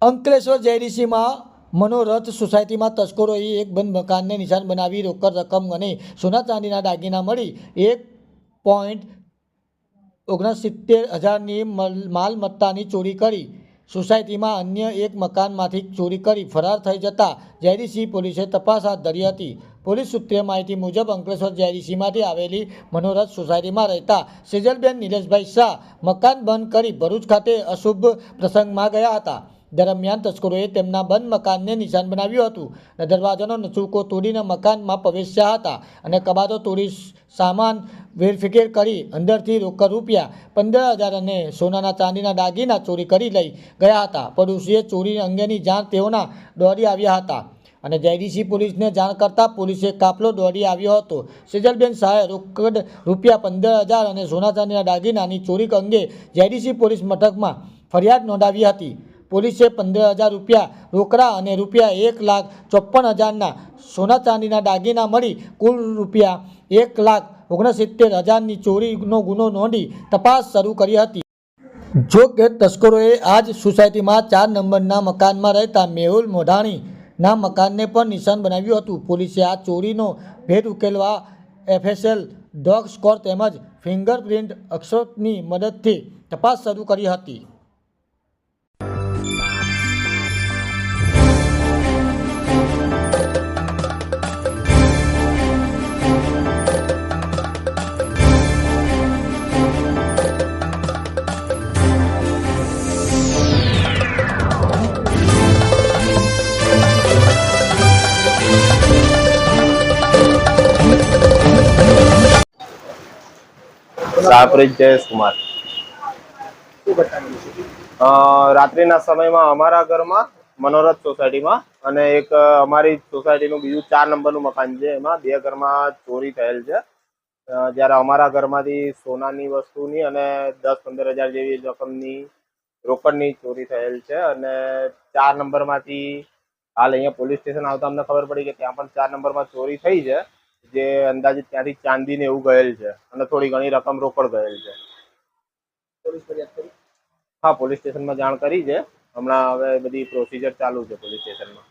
અંકલેશ્વર જેડીસીમાં મનોરથ સોસાયટીમાં તસ્કરોએ એક બંધ મકાનને નિશાન બનાવી રોકડ રકમ અને સોના ચાંદીના દાગીના મળી 1,69,000ની માલમત્તાની ચોરી કરી સોસાયટીમાં અન્ય એક મકાનમાંથી ચોરી કરી ફરાર થઈ જતા જેડીસી પોલીસે તપાસ હાથ ધરી હતી। પોલીસ સૂત્રે માહિતી મુજબ અંકલેશ્વર જેડીસીમાંથી આવેલી મનોરથ સોસાયટીમાં રહેતા સેજલબેન નિલેશભાઈ શાહ મકાન બંધ કરી ભરૂચ ખાતે અશુભ પ્રસંગમાં ગયા હતા। દરમિયાન તસ્કરોએ તેમના બંધ મકાનને નિશાન બનાવ્યું હતું અને દરવાજાનો નચુકો તોડીને મકાનમાં પ્રવેશ્યા હતા અને કબાટો તોડી સામાન વેરફેર કરી અંદરથી રોકડ રૂપિયા 15,000 અને સોનાના ચાંદીના દાગીના ચોરી કરી લઈ ગયા હતા। પડોશીએ ચોરી અંગેની જાણ તેઓના દોડી આવ્યા હતા અને જેડીસી પોલીસને જાણ કરતા પોલીસે કાફલો દોડી આવ્યો હતો। સેજલબેન શાહે રોકડ રૂપિયા 15,000 અને સોના ચાંદીના દાગીનાની ચોરી અંગે જેડીસી પોલીસ મથકમાં ફરિયાદ નોંધાવી હતી। પોલીસે 15,000 રૂપિયા રોકડા અને રૂપિયા 1,54,000ના સોના ચાંદીના દાગીના મળી કુલ રૂપિયા 1,69,000ની ચોરીનો ગુનો નોંધી તપાસ શરૂ કરી હતી। જો કે તસ્કરોએ આ જ સોસાયટીમાં 4 નંબરના મકાનમાં રહેતા મેહુલ મોઢાણીના મકાનને પણ નિશાન બનાવ્યું હતું। પોલીસે આ ચોરીનો ભેદ ઉકેલવા FSL ડોગ સ્કોડ તેમજ ફિંગરપ્રિન્ટ એક્સપર્ટની મદદથી તપાસ શરૂ કરી હતી। સાપરેજ જયેશ કુમાર। રાત્રિના સમયમાં અમારા ઘરમાં મનોરથ સોસાયટીમાં અને એક અમારી સોસાયટીનું બીજું 4 નંબરનું મકાન છે, એમાં 2 ઘરમાં ચોરી થયેલ છે। જ્યારે અમારા ઘરમાંથી સોનાની વસ્તુની અને 10-15,000 જેવી રકમની રોકડની ચોરી થયેલ છે અને 4 નંબરમાંથી હાલ અહીંયા પોલીસ સ્ટેશન આવતા અમને ખબર પડી કે ત્યાં પણ 4 નંબરમાં ચોરી થઈ છે, જે અંદાજિત ત્યાંથી ચાંદીને એવું ગયેલ છે અને થોડી ઘણી રકમ રોકડ ગયેલ છે। હા, પોલીસ સ્ટેશનમાં જાણ કરી છે, હમણાં હવે બધી પ્રોસિજર ચાલુ છે પોલીસ સ્ટેશનમાં।